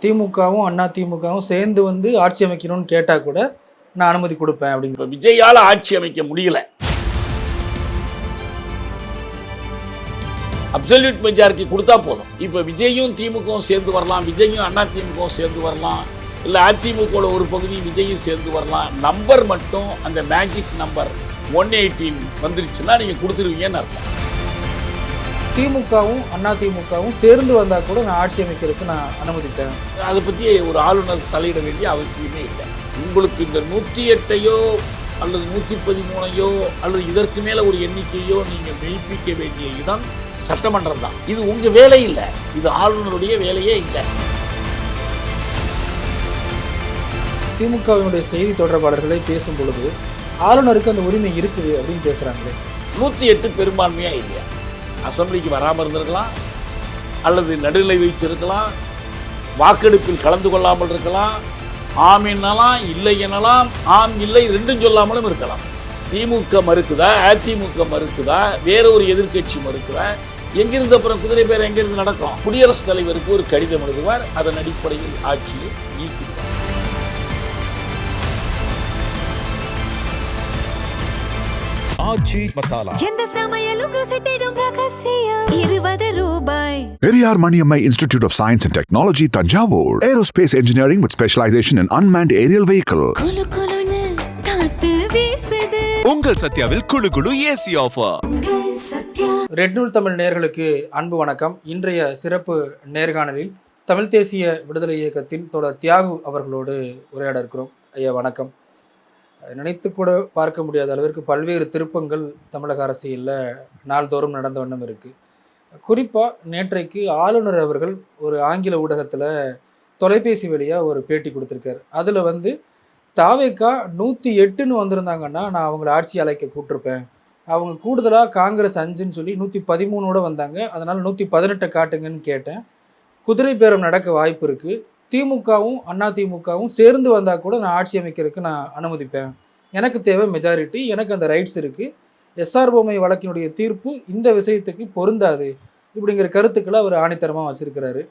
திமுகவும் அண்ணா திமுகவும் சேர்ந்து வந்து ஆட்சி அமைக்கணும்னு கேட்டா கூட நான் அனுமதி கொடுப்பேன் அப்படிங்கிற. விஜயால ஆட்சி அமைக்க முடியல. அப்சல்யூட் மெஜாரிட்டி கொடுத்தா போதும். இப்ப விஜயும் திமுகவும் சேர்ந்து வரலாம், விஜயும் அண்ணா திமுகவும் சேர்ந்து வரலாம், இல்ல அதிமுக ஒரு பகுதி விஜயும் சேர்ந்து வரலாம். நம்பர் மட்டும் அந்த மேஜிக் நம்பர் 180 வந்துருச்சுன்னா நீங்க கொடுத்துருவீங்கன்னு அர்த்தம். திமுகவும் அண்ணா திமுகவும் சேர்ந்து வந்தா கூட நான் ஆட்சி அமைக்கிறதுக்கு நான் அனுமதித்தேன். அதை பற்றி ஒரு ஆளுநர் தலையிட வேண்டிய அவசியமே இல்லை. உங்களுக்கு இந்த 108ஐயோ அல்லது 113ஐயோ அல்லது இதற்கு மேல ஒரு எண்ணிக்கையோ நீங்க மெய்ப்பிக்க வேண்டிய இடம் சட்டமன்றம் தான். இது உங்க வேலை இல்லை, இது ஆளுநருடைய வேலையே இல்லை. திமுகவினுடைய செய்தி தொடர்பாளர்களை பேசும் பொழுது ஆளுநருக்கு அந்த உரிமை இருக்குது அப்படின்னு பேசுறாங்களே. 108 பெரும்பான்மையா இல்லையா? அசம்பிளிக்கு வராமல் இருந்திருக்கலாம், அல்லது நடுநிலை வைச்சிருக்கலாம், வாக்கெடுப்பில் கலந்து கொள்ளாமல் இருக்கலாம், ஆம் என்னலாம் இல்லை எனலாம், ஆம் இல்லை ரெண்டும் சொல்லாமலும் இருக்கலாம். திமுக மறுக்குதா, அதிமுக மறுக்குதா, வேற ஒரு எதிர்கட்சி மறுக்குதா, எங்கிருந்து அப்புறம் குதிரை பேர் எங்கிருந்து நடக்கும்? குடியரசுத் தலைவருக்கு ஒரு கடிதம் எழுதுவார், அதன் அடிப்படையில் ஆட்சியை நீக்கிடுவார். ஆச்சி மசாலா எந்த சமையலும் ருசி தேடும் ரகசியம் 20 ரூபாய். Periyar Maniammai Institute of Science and Technology, Tanjavur. Aerospace engineering with specialization in unmanned aerial vehicle. குளு குளுன்னு காத்து வீசுது. உங்கள் சத்யாவில் குளு குளு ஏசி ஆஃபர். உங்கள் சத்யா. ரெட் நூல் தமிழ் நேயர்களுக்கு அன்பு வணக்கம். இன்றைய சிறப்பு நேர்காணலில் தமிழ் தேசிய விடுதலை இயக்கத்தின் தோழர் தியாகு அவர்களோடு உரையாட இருக்கிறோம். ஐயா வணக்கம். நினைத்து கூட பார்க்க முடியாத அளவிற்கு பல்வேறு திருப்பங்கள் தமிழக அரசியலில் நாள்தோறும் நடந்த வண்ணம் இருக்குது. குறிப்பாக நேற்றைக்கு ஆளுநர் அவர்கள் ஒரு ஆங்கில ஊடகத்தில் தொலைபேசி வழியாக ஒரு பேட்டி கொடுத்துருக்காரு. அதில் வந்து தாவேக்கா 108ன்னு வந்திருந்தாங்கன்னா நான் அவங்கள ஆட்சி அழைக்க கூட்டிருப்பேன், அவங்க கூடுதலாக காங்கிரஸ் 5ன்னு சொல்லி 113ஓட வந்தாங்க, அதனால் 118 காட்டுங்கன்னு கேட்டேன். குதிரை பேரம் நடக்க வாய்ப்பு இருக்குது, திமுகவும் அண்ணா திமுகவும் சேர்ந்து வந்தால் கூட நான் ஆட்சி அமைக்கிறதுக்கு நான் அனுமதிப்பேன், எனக்கு தேவை மெஜாரிட்டி, எனக்கு அந்த ரைட்ஸ் இருக்குது, எஸ்ஆர் பொம்மை வழக்கினுடைய தீர்ப்பு இந்த விஷயத்துக்கு பொருந்தாது இப்படிங்கிற கருத்துக்களை அவர் ஆணித்தரமாக வச்சிருக்கிறாரு.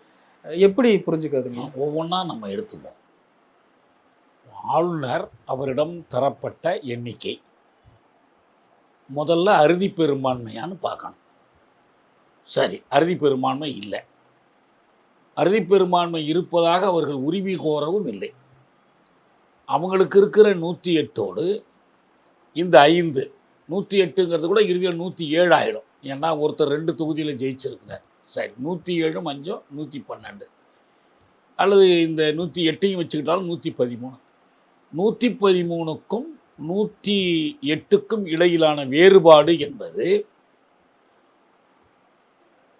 எப்படி புரிஞ்சுக்காதுங்க? ஒவ்வொன்றா நம்ம எடுத்துப்போம். ஆளுநர் அவரிடம் தரப்பட்ட எண்ணிக்கை முதல்ல அறுதி பெரும்பான்மையான்னு பார்க்கணும். சரி, அறுதி பெரும்பான்மை இல்லை, அறுதி பெரும்பான்மை இருப்பதாக அவர்கள் உரிமை கோரவும் இல்லை. அவங்களுக்கு இருக்கிற 108ஓடு இந்த 5 108ங்கிறது கூட இறுதியில் 107 ஆகிடும். ஏன்னா ஒருத்தர் 2 தொகுதியில் ஜெயிச்சிருக்கிறார். சரி, 107 5 112 அல்லது இந்த 108ஐயும் வச்சுக்கிட்டாலும் 113. 113க்கும் 108க்கும் இடையிலான வேறுபாடு என்பது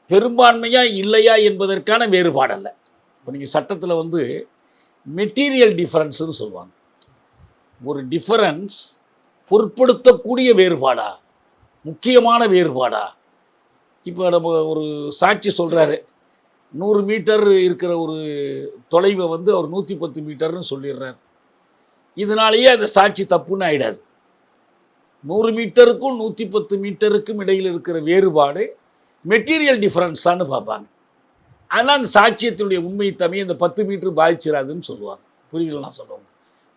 பெரும்பான்மையா இல்லையா என்பதற்கான வேறுபாடு அல்ல. இப்போ நீங்கள் சட்டத்தில் வந்து மெட்டீரியல் டிஃபரன்ஸ்னு சொல்லுவாங்க. ஒரு டிஃபரன்ஸ் பொருட்படுத்தக்கூடிய வேறுபாடா, முக்கியமான வேறுபாடா? இப்போ நம்ம ஒரு சாட்சி சொல்கிறாரு, 100 மீட்டர் இருக்கிற ஒரு தொலைவை வந்து அவர் 110 மீட்டர்னு சொல்லிடுறார். இதனாலேயே அந்த சாட்சி தப்புன்னு ஆகிடாது. 100 மீட்டருக்கும் 110 மீட்டருக்கும் இடையில் இருக்கிற வேறுபாடு மெட்டீரியல் டிஃபரன்ஸான்னு பார்ப்பாங்க. அதனால் அந்த சாட்சியத்தினுடைய உண்மை தமையை இந்த 10 மீட்டர் பாதிச்சிடாதுன்னு சொல்லுவாங்க. புரியலன்னா சொல்லுவாங்க.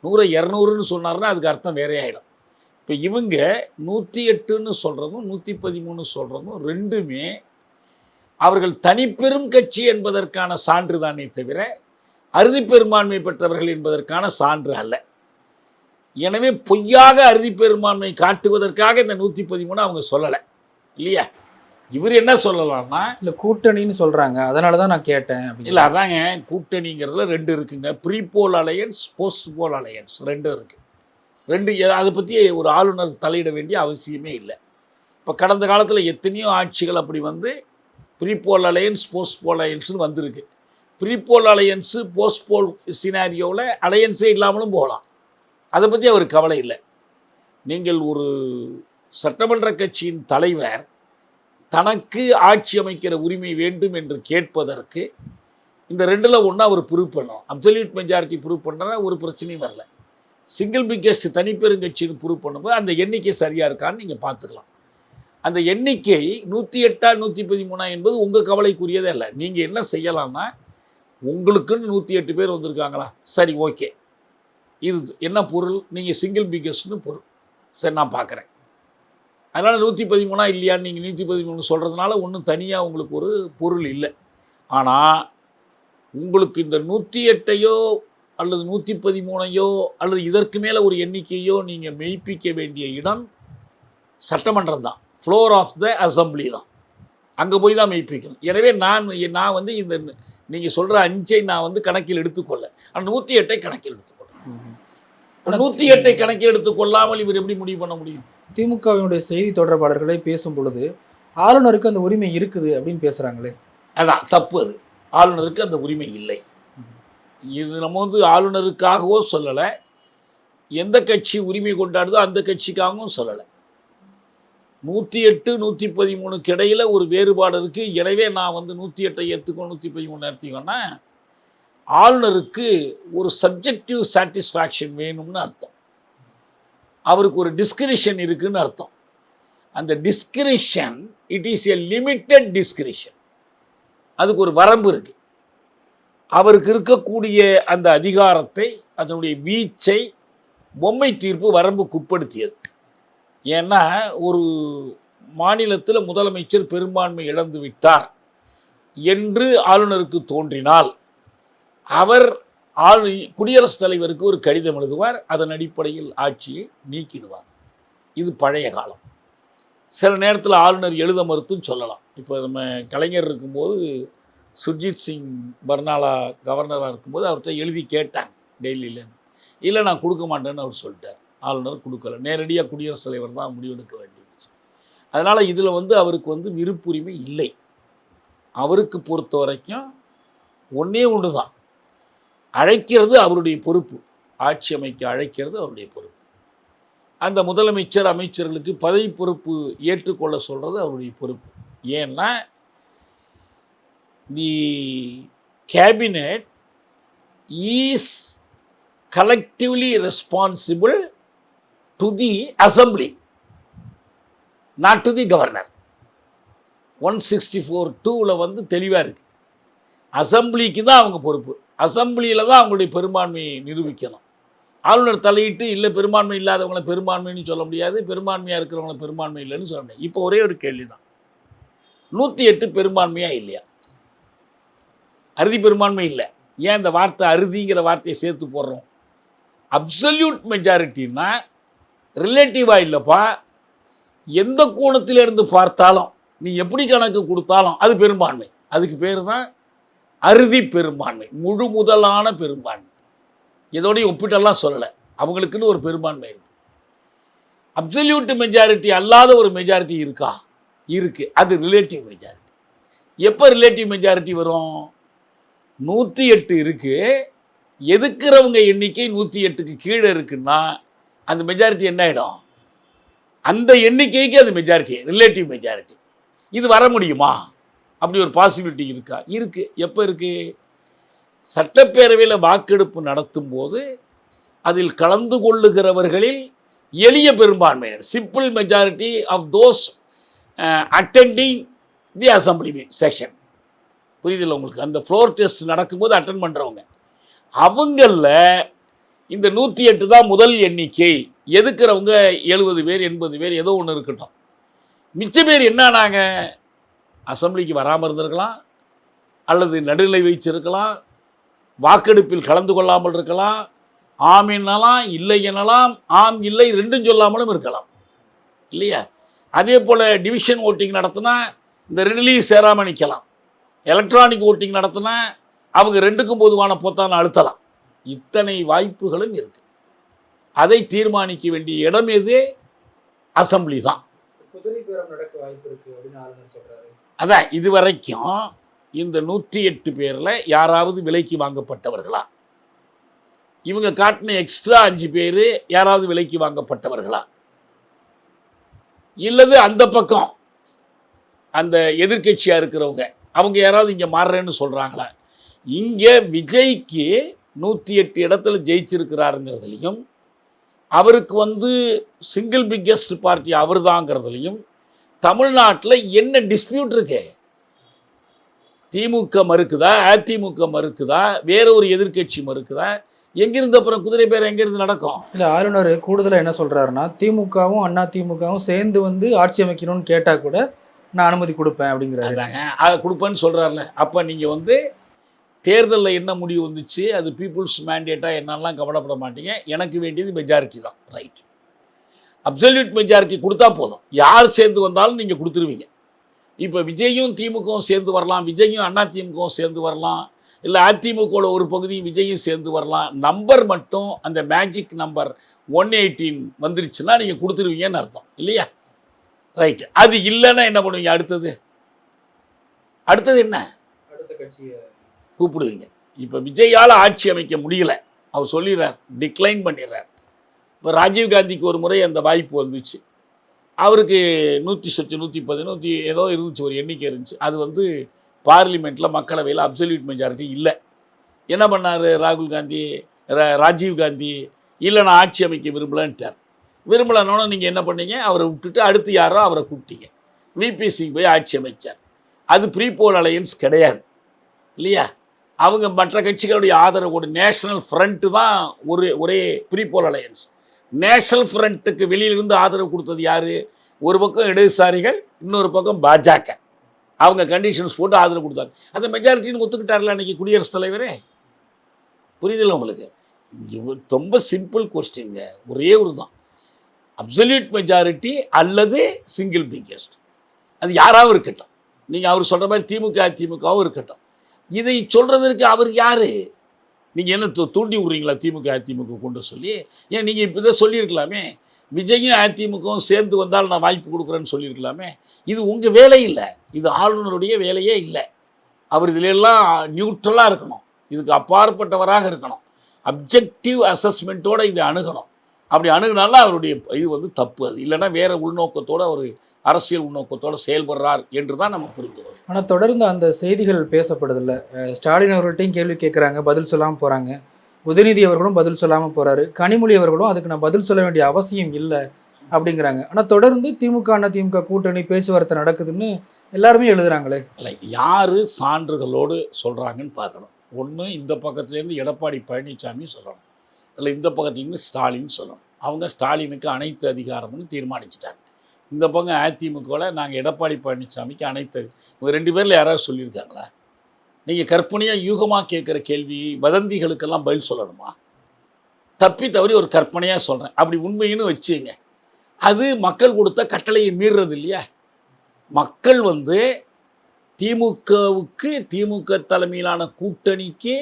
100 200ன்னு சொன்னார்னா அதுக்கு அர்த்தம் வேறே ஆகிடும். இப்போ இவங்க 108ன்னு சொல்கிறதும் 113 சொல்கிறதும் ரெண்டுமே அவர்கள் தனிப்பெரும் கட்சி என்பதற்கான சான்று தானே தவிர அறுதி பெரும்பான்மை பெற்றவர்கள் என்பதற்கான சான்று அல்ல. எனவே பொய்யாக அறுதி பெரும்பான்மை காட்டுவதற்காக இந்த 113 அவங்க சொல்லலை இல்லையா? இவர் என்ன சொல்லலாம்னா, இல்லை கூட்டணின்னு சொல்கிறாங்க, அதனால தான் நான் கேட்டேன். இல்லை அதாங்க, கூட்டணிங்கிறதுல 2 இருக்குங்க. Pre poll alliance, post poll alliance 2 இருக்குது. 2 அதை பற்றி ஒரு ஆளுநர் தலையிட வேண்டிய அவசியமே இல்லை. இப்போ கடந்த காலத்தில் எத்தனையோ ஆட்சிகள் அப்படி வந்து pre poll alliance, post poll அலையன்ஸ்னு வந்திருக்கு. Pre poll alliance, post poll சினாரியோவில் அலையன்ஸே இல்லாமலும் போகலாம். அதை பற்றி அவர் கவலை இல்லை. நீங்கள் ஒரு சட்டமன்ற கட்சியின் தலைவர் தனக்கு ஆட்சி அமைக்கிற உரிமை வேண்டும் என்று கேட்பதற்கு இந்த 2ல் ஒன்று அவர் ப்ரூவ் பண்ணணும். அப்சல்யூட் மெஜாரிட்டி ப்ரூவ் பண்ணுறா ஒரு பிரச்சனையும் வரல. சிங்கிள் பிக்கெஸ்ட் தனிப்பெருங்கட்சின்னு ப்ரூவ் பண்ணும்போது அந்த எண்ணிக்கை சரியாக இருக்கான்னு நீங்கள் பார்த்துக்கலாம். அந்த எண்ணிக்கை 108 113 என்பது உங்கள் கவலைக்குரியதே இல்லை. நீங்கள் என்ன செய்யலாம்னா, உங்களுக்குன்னு 108 பேர் வந்திருக்காங்களா, சரி ஓகே, இது என்ன பொருள், நீங்கள் சிங்கிள் பிக்கஸ்ட்னு பொருள், சரி நான் பார்க்குறேன். அதனால் 113 இல்லையான்னு நீங்கள் 113 சொல்கிறதுனால ஒன்றும் தனியாக உங்களுக்கு ஒரு பொருள் இல்லை. ஆனால் உங்களுக்கு இந்த 108ஐயோ அல்லது 113ஐயோ அல்லது இதற்கு மேலே ஒரு எண்ணிக்கையோ நீங்கள் மெய்ப்பிக்க வேண்டிய இடம் சட்டமன்றம் தான், ஃப்ளோர் ஆஃப் த அசம்பிளி தான். அங்கே போய் தான் மெய்ப்பிக்கணும். எனவே நான் வந்து இந்த நீங்கள் சொல்கிற 5ஐ நான் வந்து கணக்கில் எடுத்துக்கொள்ள, ஆனால் 108ஐ கணக்கில் எடுத்துக்கொள்ள. 108ஐ கணக்கில் எடுத்துக்கொள்ளாமல் இவர் எப்படி முடிவு பண்ண முடியும்? திமுகவினுடைய செய்தி தொடர்பாளர்களை பேசும் பொழுது ஆளுநருக்கு அந்த உரிமை இருக்குது அப்படின்னு பேசுகிறாங்களே, அதான் தப்பு. அது ஆளுநருக்கு அந்த உரிமை இல்லை. இது நம்ம வந்து ஆளுநருக்காகவோ சொல்லலை, எந்த கட்சி உரிமை கொண்டாடுதோ அந்த கட்சிக்காகவும் சொல்லலை. 108 113க்கு இடையில் ஒரு வேறுபாடு இருக்குது. எனவே நான் வந்து 108ஐ ஏற்றுக்கோ 113 எடுத்துக்கோன்னா ஆளுநருக்கு ஒரு சப்ஜெக்டிவ் சாட்டிஸ்ஃபேக்ஷன் வேணும்னு அர்த்தம். அவருக்கு ஒரு டிஸ்கிரிஷன் இருக்குன்னு அர்த்தம். அந்த discretion it is a limited discretion. அதுக்கு ஒரு வரம்பு இருக்குது. அவருக்கு இருக்கக்கூடிய அந்த அதிகாரத்தை, அதனுடைய வீச்சை பொம்மை தீர்ப்பு வரம்புக்குட்படுத்தியது. ஏன்னா ஒரு மாநிலத்தில் முதலமைச்சர் பெரும்பான்மை இழந்து விட்டார் என்று ஆளுநருக்கு தோன்றினால் அவர் குடியரசுத் தலைவருக்கு ஒரு கடிதம் எழுதுவார். அதன் அடிப்படையில் ஆட்சியை நீக்கிடுவார். இது பழைய காலம். சில நேரத்தில் ஆளுநர் எழுத மறுத்துன்னு சொல்லலாம். இப்போ நம்ம கலைஞர் இருக்கும்போது சுர்ஜித் சிங் பர்னாலா கவர்னராக இருக்கும்போது அவர்கிட்ட எழுதி கேட்டாங்க டெல்லியிலேருந்து. இல்லை நான் கொடுக்க மாட்டேன்னு அவர் சொல்லிட்டார். ஆளுநர் கொடுக்கல, நேரடியாக குடியரசுத் தலைவர் தான் முடிவெடுக்க வேண்டியது. அதனால் இதில் வந்து அவருக்கு வந்து விருப்புரிமை இல்லை. அவருக்கு பொறுத்த வரைக்கும் ஒன்றே ஒன்று தான், அழைக்கிறது அவருடைய பொறுப்பு, ஆட்சி அமைக்க அழைக்கிறது அவருடைய பொறுப்பு. அந்த முதலமைச்சர் அமைச்சர்களுக்கு பதவி பொறுப்பு ஏற்றுக்கொள்ள சொல்கிறது அவருடைய பொறுப்பு. ஏன்னா the cabinet is collectively responsible to the assembly, not to the governor. 164(2) வந்து தெளிவாக இருக்குது. அசம்பிளிக்கு தான் அவங்க பொறுப்பு. அசம்பிளியில் தான் அவங்களுடைய பெரும்பான்மையை நிரூபிக்கணும். ஆளுநர் தலையிட்டு இல்லை பெரும்பான்மை இல்லாதவங்களை பெரும்பான்மைன்னு சொல்ல முடியாது, பெரும்பான்மையாக இருக்கிறவங்களை பெரும்பான்மை இல்லைன்னு சொல்ல முடியாது. இப்போ ஒரே ஒரு கேள்வி தான், 108 பெரும்பான்மையா இல்லையா? அறுதி பெரும்பான்மை இல்லை. ஏன் இந்த வார்த்தை அறுதிங்கிற வார்த்தையை சேர்த்து போடுறோம்? அப்சல்யூட் மெஜாரிட்டின்னா ரிலேட்டிவாக இல்லைப்பா, எந்த கோணத்திலிருந்து பார்த்தாலும் நீ எப்படி கணக்கு கொடுத்தாலும் அது பெரும்பான்மை. அதுக்கு பேர் தான் அறுதி பெரும்பான்மை, முழு முதலான பெரும்பான்மை. இதோடய ஒப்பிட்டெல்லாம் சொல்லலை, அவங்களுக்குன்னு ஒரு பெரும்பான்மை இருக்குது. அப்சல்யூட் மெஜாரிட்டி அல்லாத ஒரு மெஜாரிட்டி இருக்கா? இருக்குது, அது ரிலேட்டிவ் மெஜாரிட்டி. எப்போ ரிலேட்டிவ் மெஜாரிட்டி வரும்? 108 இருக்குது, எதுக்குறவங்க எண்ணிக்கை 108க்கு கீழே இருக்குன்னா அந்த மெஜாரிட்டி என்ன ஆகிடும்? அந்த எண்ணிக்கைக்கு அது மெஜாரிட்டி, ரிலேட்டிவ் மெஜாரிட்டி. இது வர முடியுமா? அப்படி ஒரு பாசிபிலிட்டி இருக்கா? இருக்குது. எப்போ இருக்குது? சட்டப்பேரவையில் வாக்கெடுப்பு நடத்தும் போது அதில் கலந்து கொள்ளுகிறவர்களில் எளிய பெரும்பான்மையினர், simple majority of those attending the assembly session. புரியுதில்ல உங்களுக்கு? அந்த ஃப்ளோர் டெஸ்ட் நடக்கும்போது அட்டன் பண்ணுறவங்க, அவங்களில் இந்த 108 தான் முதல் எண்ணிக்கை. எதுக்குறவங்க 70 பேர் 80 பேர் ஏதோ ஒன்று இருக்கட்டும். மிச்ச பேர் என்னானாங்க? அசம்பிளிக்கு வராமல் இருந்திருக்கலாம், அல்லது நடுநிலை வைச்சிருக்கலாம், வாக்கெடுப்பில் கலந்து கொள்ளாமல் இருக்கலாம், ஆம் என்னலாம் இல்லை எனலாம், ஆம் இல்லை ரெண்டும் சொல்லாமலும் இருக்கலாம் இல்லையா? அதே போல் டிவிஷன் ஓட்டிங் நடத்தினா இந்த ரெண்டுலேயும் சேராமல் நிற்கலாம். எலக்ட்ரானிக் ஓட்டிங் நடத்தினா அவங்க ரெண்டுக்கும் பொதுவான பொத்தான அழுத்தலாம். இத்தனை வாய்ப்புகளும் இருக்கு. அதை தீர்மானிக்க வேண்டிய இடம் எது? அசம்பிளி தான். அதான் இதுவரைக்கும் இந்த 108 பேரில் யாராவது விலைக்கு வாங்கப்பட்டவர்களா? இவங்க காட்டின எக்ஸ்ட்ரா 5 பேர் யாராவது விலைக்கு வாங்கப்பட்டவர்களா? இல்லது அந்த பக்கம் அந்த எதிர்கட்சியாக இருக்கிறவங்க அவங்க யாராவது இங்கே மாறுறேன்னு சொல்கிறாங்களா? இங்கே விஜய்க்கு 108 இடத்துல ஜெயிச்சிருக்கிறாருங்கிறதுலையும், அவருக்கு வந்து சிங்கிள் பிக்கெஸ்ட் பார்ட்டி அவர் தாங்கிறதுலையும் தமிழ்நாட்டில் என்ன டிஸ்பியூட் இருக்கு? திமுக மறுக்குதா, அதிமுக மறுக்குதா, வேற ஒரு எதிர்க்கட்சி மறுக்குதா? எங்கிருந்து அப்புறம் குதிரை பேர் எங்கிருந்து நடக்கும்? இல்லை, ஆளுநர் கூடுதலாக என்ன சொல்கிறாருன்னா, திமுகவும் அண்ணா திமுகவும் சேர்ந்து வந்து ஆட்சி அமைக்கணும்னு கேட்டால் கூட நான் அனுமதி கொடுப்பேன் அப்படிங்கிறாரு. அதாங்க, அதை கொடுப்பேன்னு சொல்கிறார்ல. அப்போ நீங்கள் வந்து தேர்தலில் என்ன முடிவு வந்துச்சு, அது பீப்புள்ஸ் மேண்டேட்டாக என்னெல்லாம் கவலைப்பட மாட்டீங்க. எனக்கு வேண்டியது மெஜாரிட்டி தான். ரைட், அப்சல்யூட் மெஜாரிட்டி கொடுத்தா போதும். யார் சேர்ந்து வந்தாலும் நீங்கள் கொடுத்துருவீங்க. இப்போ விஜயும் திமுகவும் சேர்ந்து வரலாம், விஜயும் அண்ணா திமுகவும் சேர்ந்து வரலாம், இல்லை அதிமுகவோட ஒரு பகுதியும் விஜயும் சேர்ந்து வரலாம். நம்பர் மட்டும் அந்த மேஜிக் நம்பர் 118 வந்துருச்சுன்னா நீங்கள் கொடுத்துருவீங்கன்னு அர்த்தம் இல்லையா? ரைட், அது இல்லைன்னா என்ன பண்ணுவீங்க? அடுத்தது என்ன? அடுத்த கட்சியை கூப்பிடுவீங்க. இப்போ விஜயால் ஆட்சி அமைக்க முடியல, அவர் சொல்லிடுறார், டிக்ளைன் பண்ணிடுறார். இப்போ ராஜீவ்காந்திக்கு ஒரு முறை அந்த வாய்ப்பு வந்துச்சு. அவருக்கு 110 110 ஏதோ இருந்துச்சு, ஒரு எண்ணிக்கை இருந்துச்சு. அது வந்து பார்லிமெண்ட்டில் மக்களவையில் அப்சல்யூட் மெஜாரிட்டி இல்லை. என்ன பண்ணார் ராகுல் காந்தி, ராஜீவ்காந்தி? இல்லை, நான் ஆட்சி அமைக்க விரும்பலன்ட்டார். விரும்பலன்னோட நீங்கள் என்ன பண்ணீங்க? அவரை விட்டுட்டு அடுத்து யாரோ அவரை கூப்பிட்டீங்க. விபி சிங் போய் ஆட்சி அமைச்சார். அது ப்ரீபோல் அலையன்ஸ் கிடையாது இல்லையா? அவங்க மற்ற கட்சிகளுடைய ஆதரவோடு நேஷனல் ஃப்ரண்ட்டு தான் ஒரே ப்ரீபோல் அலையன்ஸ். நேஷனல் ஃப்ரண்ட்டுக்கு வெளியிலிருந்து ஆதரவு கொடுத்தது யார்? ஒரு பக்கம் இடதுசாரிகள், இன்னொரு பக்கம் பாஜக. அவங்க கண்டிஷன்ஸ் போட்டு ஆதரவு கொடுத்தாங்க. அந்த மெஜாரிட்டின்னு ஒத்துக்கிட்டார்ல அன்றைக்கி குடியரசுத் தலைவரே. புரியுதில்ல உங்களுக்கு? ரொம்ப சிம்பிள் கொஸ்டின்ங்க, ஒரே ஒரு தான். அப்சல்யூட் மெஜாரிட்டி அல்லது சிங்கிள் பிக்கெஸ்ட், அது யாராவது இருக்கட்டும். நீங்கள் அவர் சொல்கிற மாதிரி திமுக அதிமுகவும் இருக்கட்டும். இதை சொல்கிறதுக்கு அவர் யார்? நீங்கள் என்ன தூண்டி விட்றீங்களா திமுக அதிமுக கொண்டு சொல்லி? ஏன் நீங்கள் இப்போ இதை சொல்லியிருக்கலாமே, விஜயும் அதிமுகவும் சேர்ந்து வந்தால் நான் வாய்ப்பு கொடுக்குறேன்னு சொல்லியிருக்கலாமே. இது உங்கள் வேலை இல்லை, இது ஆளுநருடைய வேலையே இல்லை. அவர் இதிலெல்லாம் நியூட்ரலாக இருக்கணும், இதுக்கு அப்பாற்பட்டவராக இருக்கணும், அப்ஜெக்டிவ் அசஸ்மெண்ட்டோடு இதை அணுகணும். அப்படி அணுகுனாலும் அவருடைய இது வந்து தப்பு. அது இல்லைன்னா வேறு உள்நோக்கத்தோடு அவர் அரசியல் உள்நோக்கத்தோடு செயல்படுறார் என்று தான் நம்ம புரிஞ்சுக்கிறோம். ஆனால் தொடர்ந்து அந்த செய்திகள் பேசப்படுதில்ல. ஸ்டாலின் அவர்கள்ட்டையும் கேள்வி கேட்குறாங்க, பதில் சொல்லாமல் போகிறாங்க. உதயநிதி அவர்களும் பதில் சொல்லாமல் போகிறாரு. கனிமொழி அவர்களும் அதுக்கு நான் பதில் சொல்ல வேண்டிய அவசியம் இல்லை அப்படிங்கிறாங்க. ஆனால் தொடர்ந்து திமுக அண்ணா திமுக கூட்டணி பேச்சுவார்த்தை நடக்குதுன்னு எல்லாருமே எழுதுறாங்களே. இல்லை, யார் சான்றுகளோடு சொல்கிறாங்கன்னு பார்க்கணும். ஒன்று இந்த பக்கத்துலேருந்து எடப்பாடி பழனிசாமி சொல்லணும், இல்லை இந்த பக்கத்துலேருந்து ஸ்டாலின் சொல்லணும். அவங்க ஸ்டாலினுக்கு அனைத்து அதிகாரம்னு தீர்மானிச்சிட்டாங்க. இந்த பக்கம் அதிமுகவில் நாங்கள் எடப்பாடி பழனிசாமிக்கு அனைத்து. இவங்க 2 பேரில் யாராவது சொல்லியிருக்காங்களா? நீங்கள் கற்பனையாக யூகமாக கேட்குற கேள்வி வதந்திகளுக்கெல்லாம் பதில் சொல்லணுமா? தப்பி தவறி ஒரு கற்பனையாக சொல்கிறேன், அப்படி உண்மைன்னு வச்சுங்க. அது மக்கள் கொடுத்த கட்டளையை மீறுறது இல்லையா? மக்கள் வந்து திமுகவுக்கு, திமுக தலைமையிலான கூட்டணிக்கு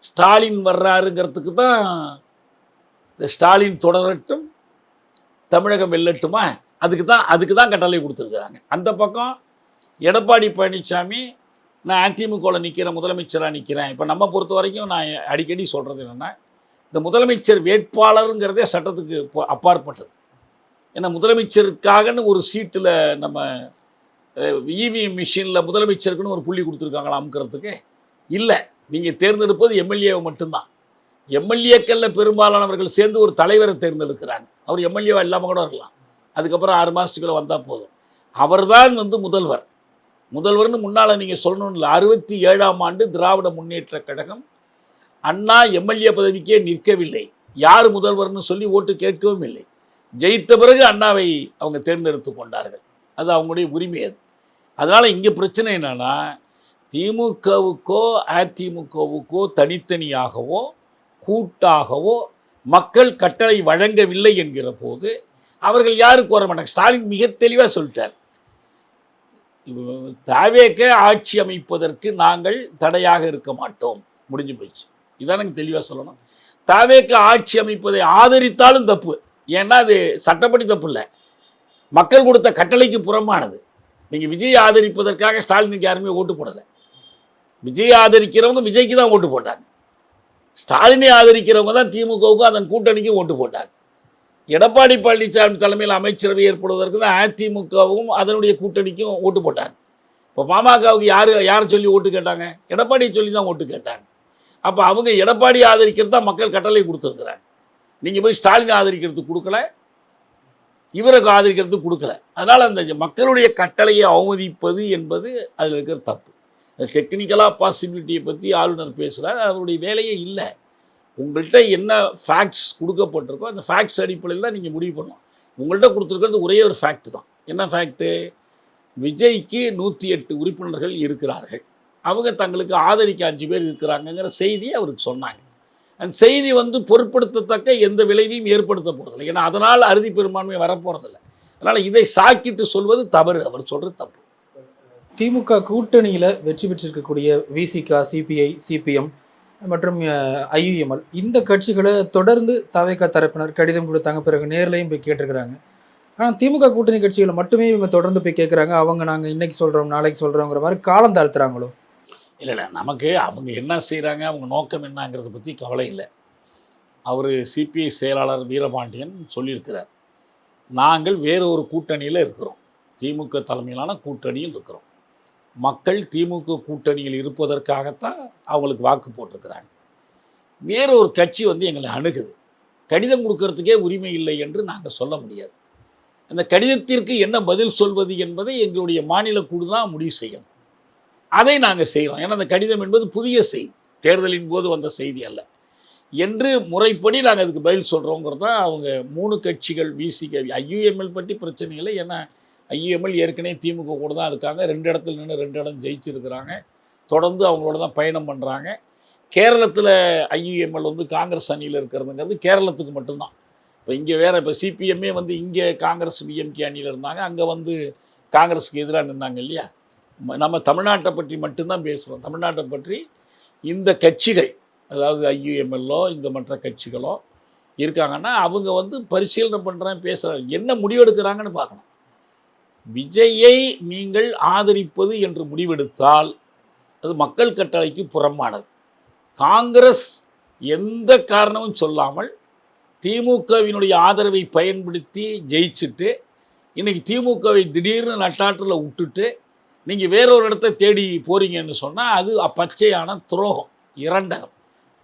ஸ்டாலின் வர்றாருங்கிறதுக்கு தான் ஸ்டாலின் தொடரட்டும், தமிழகம் வெல்லட்டுமா, அதுக்கு தான் கட்டளை கொடுத்துருக்குறாங்க. அந்த பக்கம் எடப்பாடி பழனிசாமி, நான் அதிமுகவில் நிற்கிறேன், முதலமைச்சராக நிற்கிறேன். இப்போ நம்ம பொறுத்த வரைக்கும் நான் அடிக்கடி சொல்கிறது என்னென்னா, இந்த முதலமைச்சர் வேட்பாளருங்கிறதே சட்டத்துக்கு அப்பாற்பட்டது. ஏன்னா முதலமைச்சருக்காகன்னு ஒரு சீட்டில் நம்ம இவிஎம் மிஷினில் முதலமைச்சருக்குன்னு ஒரு புள்ளி கொடுத்துருக்காங்களா அமுக்கிறதுக்கு? இல்லை, நீங்கள் தேர்ந்தெடுப்பது எம்எல்ஏவை மட்டும்தான். எம்எல்ஏக்களில் பெரும்பாலானவர்கள் சேர்ந்து ஒரு தலைவரை தேர்ந்தெடுக்கிறாங்க. அவர் எம்எல்ஏவாக இல்லாமல் கூட இருக்கலாம், அதுக்கப்புறம் 6 மாதத்துக்குள்ளே வந்தால் போதும். அவர்தான் வந்து முதல்வர்னு முன்னால் நீங்கள் சொல்லணும்னு இல்லை. 67ஆம் ஆண்டு திராவிட முன்னேற்ற கழகம் அண்ணா எம்எல்ஏ பதவிக்கே நிற்கவில்லை, யார் முதல்வர்னு சொல்லி ஓட்டு கேட்கவும் இல்லை. ஜெயித்த பிறகு அண்ணாவை அவங்க தேர்ந்தெடுத்து கொண்டார்கள், அது அவங்களுடைய உரிமை. அது அதனால் இங்கே பிரச்சனை என்னென்னா, திமுகவுக்கோ அதிமுகவுக்கோ தனித்தனியாகவோ கூட்டாகவோ மக்கள் கட்டளை வழங்கவில்லை என்கிற போது அவர்கள் யாரும் கோர மாட்டாங்க. ஸ்டாலின் மிக தெளிவாக சொல்லிட்டார், தாவேக ஆட்சி அமைப்பதற்கு நாங்கள் தடையாக இருக்க மாட்டோம், முடிஞ்சு போயிடுச்சு. இதான் எனக்கு தெளிவாக சொல்லணும். தாவேக ஆட்சி அமைப்பதை ஆதரித்தாலும் தப்பு, ஏன்னா அது சட்டப்படி தப்பு இல்லை, மக்கள் கொடுத்த கட்டளைக்கு புறமானது. நீங்கள் விஜய் ஆதரிப்பதற்காக ஸ்டாலினுக்கு யாருமே ஓட்டு போடலை. விஜய் ஆதரிக்கிறவங்க விஜய்க்கு தான் ஓட்டு போட்டாங்க, ஸ்டாலினை ஆதரிக்கிறவங்க தான் திமுகவுக்கும் அதன் கூட்டணிக்கும் ஓட்டு போட்டாங்க. எடப்பாடி பழனிசாமி தலைமையில் அமைச்சரவை ஏற்படுவதற்கு தான் அதிமுகவும் அதனுடைய கூட்டணிக்கும் ஓட்டு போட்டாங்க. இப்போ பாமகவுக்கு யாரை சொல்லி ஓட்டு கேட்டாங்க? எடப்பாடியை சொல்லி தான் ஓட்டு கேட்டாங்க. அப்போ அவங்க எடப்பாடி ஆதரிக்கிறது தான் மக்கள் கட்டளை கொடுத்துருக்குறாங்க. நீங்கள் போய் ஸ்டாலின் ஆதரிக்கிறதுக்கு கொடுக்கல, இவருக்கு ஆதரிக்கிறதுக்கு கொடுக்கல. அதனால் அந்த மக்களுடைய கட்டளையை அவமதிப்பது என்பது அதில் இருக்கிற தப்பு. டெக்னிக்கலாக பாசிபிலிட்டியை பற்றி ஆளுநர் பேசுகிறார். அவருடைய வேலையே இல்லை. உங்கள்கிட்ட என்ன ஃபேக்ட்ஸ் கொடுக்கப்பட்டிருக்கோ அந்த ஃபேக்ட்ஸ் அடிப்படையில் தான் நீங்கள் முடிவு பண்ணணும். உங்கள்கிட்ட கொடுத்துருக்கிறது ஒரே ஒரு ஃபேக்ட் தான். என்ன ஃபேக்ட்டு? விஜய்க்கு 108 உறுப்பினர்கள் இருக்கிறார்கள், அவங்க தங்களுக்கு ஆதரிக்க 5 பேர் இருக்கிறாங்கங்கிற செய்தியை அவருக்கு சொன்னாங்க. அந்த செய்தி பொருட்படுத்தத்தக்க எந்த விளைவையும் ஏற்படுத்த போகிறதில்லை. ஏன்னா அதனால் அறுதி பெரும்பான்மை வரப்போகிறதில்லை. அதனால் இதை சாக்கிட்டு சொல்வது தவறு. அவர் சொல்கிறது தப்பு. திமுக கூட்டணியில் வெற்றி பெற்றிருக்கக்கூடிய விசிக, சிபிஐ, சிபிஎம் மற்றும் ஐயுஎம்எல் இந்த கட்சிகளை தொடர்ந்து தவேக தரப்பினர் கடிதம் கொடுத்தாங்க. பிறகு நேர்லையும் போய் கேட்டிருக்கிறாங்க. ஆனால் திமுக கூட்டணி கட்சிகளை மட்டுமே இவங்க தொடர்ந்து போய் கேட்குறாங்க. அவங்க நாங்கள் இன்னைக்கு சொல்கிறோம் நாளைக்கு சொல்கிறோங்கிற மாதிரி காலம் தாழ்த்துறாங்களோ? இல்லை, நமக்கு அவங்க என்ன செய்கிறாங்க, அவங்க நோக்கம் என்னங்கிறத பற்றி கவலை இல்லை. அவர் சிபிஐ செயலாளர் வீரபாண்டியன் சொல்லியிருக்கிறார், நாங்கள் வேறு ஒரு கூட்டணியில் இருக்கிறோம், திமுக தலைமையிலான கூட்டணியில் இருக்கிறோம். மக்கள் திமுக கூட்டணியில் இருப்பதற்காகத்தான் அவங்களுக்கு வாக்கு போட்டிருக்கிறாங்க. வேறு ஒரு கட்சி எங்களை அணுகுது, கடிதம் கொடுக்கறதுக்கே உரிமை இல்லை என்று நாங்கள் சொல்ல முடியாது. அந்த கடிதத்திற்கு என்ன பதில் சொல்வது என்பதை எங்களுடைய மாநில குழு தான் முடிவு செய்யணும். அதை நாங்கள் செய்கிறோம். ஏன்னா அந்த கடிதம் என்பது புதிய செய்தி, தேர்தலின் போது வந்த செய்தி அல்ல என்று முறைப்படி நாங்கள் அதுக்கு பதில் சொல்கிறோங்கிறது தான். அவங்க 3 கட்சிகள் விசிக, ஐயுஎம்எல் பற்றி பிரச்சனை இல்லை. ஏன்னா ஐயுஎம்எல் ஏற்கனவே திமுக கூட தான் இருக்காங்க. 2 இடத்துல நின்று 2 இடம் ஜெயிச்சிருக்கிறாங்க. தொடர்ந்து அவங்களோட தான் பயணம் பண்ணுறாங்க. கேரளத்தில் ஐயுஎம்எல் காங்கிரஸ் அணியில் இருக்கிறதுங்கிறது கேரளத்துக்கு மட்டும்தான். இப்போ இங்கே வேறு, இப்போ சிபிஎம்மே இங்கே காங்கிரஸ் விஎம்கே அணியில் இருந்தாங்க, அங்கே காங்கிரஸுக்கு எதிராக நின்னாங்க இல்லையா. நம்ம தமிழ்நாட்டை பற்றி மட்டும்தான் பேசுகிறோம். தமிழ்நாட்டை பற்றி இந்த கட்சிகள், அதாவது ஐயுஎம்எல்லோ இந்த மற்ற கட்சிகளோ இருக்காங்கன்னா அவங்க பரிசீலனை பண்ணுறாங்க, பேசுகிறாங்க, என்ன முடிவெடுக்கிறாங்கன்னு பார்க்கணும். விஜயை நீங்கள் ஆதரிப்பது என்று முடிவெடுத்தால் அது மக்கள் கட்டளைக்கு புறம்பானது. காங்கிரஸ் எந்த காரணமும் சொல்லாமல் திமுகவினுடைய ஆதரவை பயன்படுத்தி ஜெயிச்சுட்டு இன்றைக்கி திமுகவை திடீர்னு நட்டாற்றில் விட்டுட்டு நீங்கள் வேறொரு இடத்த தேடி போகிறீங்கன்னு சொன்னால் அது பச்சையான துரோகம், இரண்டகம்.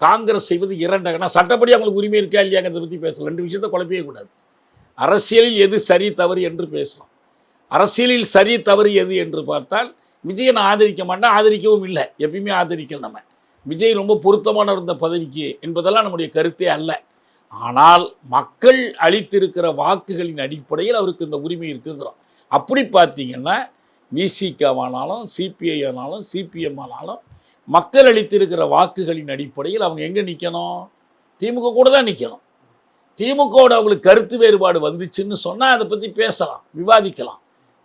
காங்கிரஸ் செய்வது இரண்டகம். நான் சட்டப்படி அவங்களுக்கு உரிமை இருக்கா இல்லையாங்கிறத பற்றி பேசலாம். 2 விஷயத்தை குழப்பவே கூடாது. அரசியலில் எது சரி தவறு என்று பேசலாம். அரசியலில் சரி தவறு எது என்று பார்த்தால் விஜயை நான் ஆதரிக்க மாட்டேன், ஆதரிக்கவும் இல்லை, எப்பயுமே ஆதரிக்கல. நம்ம விஜய் ரொம்ப பொருத்தமான இருந்த பதவிக்கு என்பதெல்லாம் நம்முடைய கருத்தே அல்ல. ஆனால் மக்கள் அளித்திருக்கிற வாக்குகளின் அடிப்படையில் அவருக்கு இந்த உரிமை இருக்குங்கிறோம். அப்படி பார்த்தீங்கன்னா விசிகாவானாலும் சிபிஐ ஆனாலும் சிபிஎம் ஆனாலும் மக்கள் அளித்திருக்கிற வாக்குகளின் அடிப்படையில் அவங்க எங்கே நிற்கணும்? திமுக கூட தான் நிற்கணும். திமுகவோட அவங்களுக்கு கருத்து வேறுபாடு வந்துச்சுன்னு சொன்னால் அதை பற்றி பேசலாம், விவாதிக்கலாம்.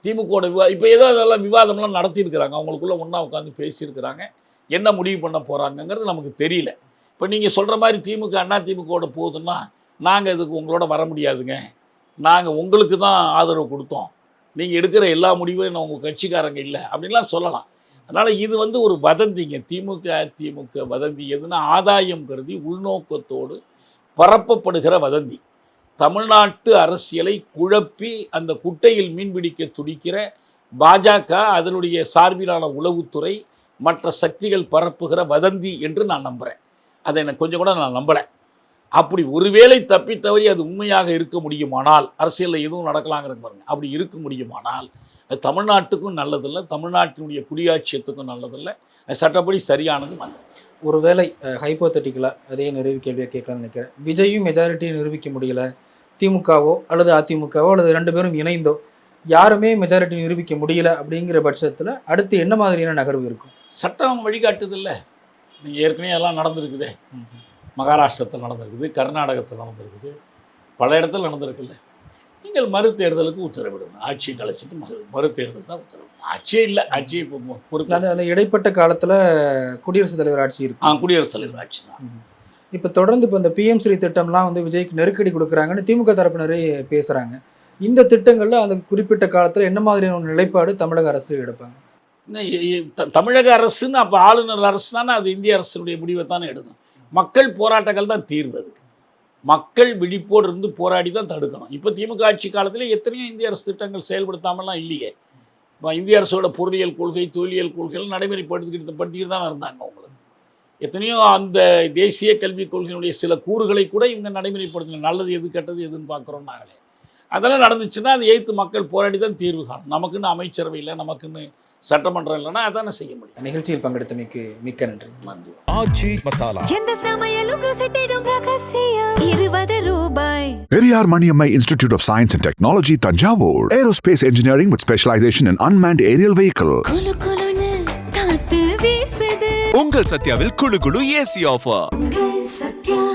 திமுகவோட இப்போ ஏதோ அதெல்லாம் விவாதம்லாம் நடத்தியிருக்கிறாங்க, அவங்களுக்குள்ள ஒன்றா உட்காந்து பேசியிருக்கிறாங்க. என்ன முடிவு பண்ண போகிறாங்கங்கிறது நமக்கு தெரியல. இப்போ நீங்கள் சொல்கிற மாதிரி திமுக அண்ணா திமுகவோட போகுதுன்னா நாங்கள் இதுக்கு உங்களோட வர முடியாதுங்க, நாங்கள் உங்களுக்கு தான் ஆதரவு கொடுத்தோம், நீங்கள் எடுக்கிற எல்லா முடிவும் உங்கள் கட்சிக்காரங்க இல்லை அப்படின்லாம் சொல்லலாம். அதனால் இது ஒரு வதந்திங்க. திமுக வதந்தி எதுனா ஆதாயம் கருதி உள்நோக்கத்தோடு பரப்பப்படுகிற வதந்தி. தமிழ்நாட்டு அரசியலை குழப்பி அந்த குட்டையில் மீன்பிடிக்க துடிக்கிற பாஜக, அதனுடைய சார்பிலான உளவுத்துறை, மற்ற சக்திகள் பரப்புகிற வதந்தி என்று நான் நம்புகிறேன். அதை எனக்கு கொஞ்சம் கூட நான் நம்பலை. அப்படி ஒருவேளை தப்பி தவறி அது உண்மையாக இருக்க முடியுமானால், அரசியலில் எதுவும் நடக்கலாங்கிறது பாருங்கள், அப்படி இருக்க முடியுமானால் அது தமிழ்நாட்டுக்கும் நல்லதில்லை, தமிழ்நாட்டினுடைய குடியாட்சியத்துக்கும் நல்லதில்லை, அது சட்டப்படி சரியானதும் அல்ல. ஒருவேளை ஹைப்போதட்டிக்கலாக அதே நிறைவு கேள்வியை கேட்கலாம்னு நினைக்கிறேன். விஜயும் மெஜாரிட்டியை நிரூபிக்க முடியல, திமுகவோ அல்லது அதிமுகவோ அல்லது 2 பேரும் இணைந்தோ யாருமே மெஜாரிட்டி நிரூபிக்க முடியல அப்படிங்கிற பட்சத்தில் அடுத்து என்ன மாதிரியான நகர்வு இருக்கும்? சட்டம் வழிகாட்டுது இல்லை. நீங்கள் ஏற்கனவே எல்லாம் நடந்திருக்குதே. மகாராஷ்டிரத்தில் நடந்திருக்குது, கர்நாடகத்தில் நடந்திருக்குது, பல இடத்துல நடந்திருக்குல்ல. நீங்கள் மறுதேர்தலுக்கு உத்தரவிடுங்க. ஆட்சியை கலைச்சிட்டு மறுதேர்தல் தான் உத்தரவிடணும். ஆட்சியே இல்லை, ஆட்சியை இப்போ பொறுத்து அந்த இடைப்பட்ட காலத்தில் குடியரசுத் தலைவர் ஆட்சி இருக்கு. குடியரசுத் தலைவர் ஆட்சி தான். இப்போ தொடர்ந்து இப்போ இந்த பிஎம் ஸ்ரீ திட்டம்லாம் விஜய்க்கு நெருக்கடி கொடுக்குறாங்கன்னு திமுக தரப்பினரே பேசுகிறாங்க. இந்த திட்டங்களில் அந்த குறிப்பிட்ட காலத்தில் என்ன மாதிரியான ஒரு நிலைப்பாடு தமிழக அரசு எடுப்பாங்க? தமிழக அரசுன்னு அப்போ ஆளுநர் அரசு தானே, அது இந்திய அரசினுடைய முடிவை தானே எடுக்கும். மக்கள் போராட்டங்கள் தான் தீர்வு. அதுக்கு மக்கள் விழிப்போடு இருந்து போராடி தான் தடுக்கணும். இப்போ திமுக ஆட்சி காலத்தில் எத்தனையோ இந்திய அரசு திட்டங்கள் செயல்படுத்தாமலாம் இல்லையே. இப்போ இந்திய அரசோட பொருளியல் கொள்கை, தொழிலியல் கொள்கைகள் நடைமுறைப்படுத்திக்கிட்டு தான் இருந்தாங்க. அவங்களுக்கு எத்தனையோ அந்த தேசிய கல்விக் கொள்கையினுடைய சில கூறுகளை கூட இவங்க நடைமுறைப்படுத்தணும். நல்லது எது கெட்டது எதுன்னு பார்க்குறோம் நாங்களே. அதெல்லாம் நடந்துச்சுன்னா அதை எதிர்த்து மக்கள் போராடி தான் தீர்வு காணும். நமக்குன்னு அமைச்சரவை இல்லை, நமக்குன்னு சட்டமன்றம் இல்லைன்னா அதானே செய்ய முடியும். நிகழ்ச்சியில் பங்கெடுத்தமைக்கு மிக்க நன்றி. நன்றி. ஆச்சி மசாலா. எந்த சமையலும் ருசி தேடும் ரகசியம் 20 ரூபாய். Periyar Maniammai Institute of Science and Technology, Tanjavur. Aerospace Engineering with specialization in unmanned aerial vehicle. குளு குளுன்னு காத்து வீசுது. உங்கள் சத்யாவில் குளு குளு ஏசி ஆஃபர். உங்கள் சத்யா.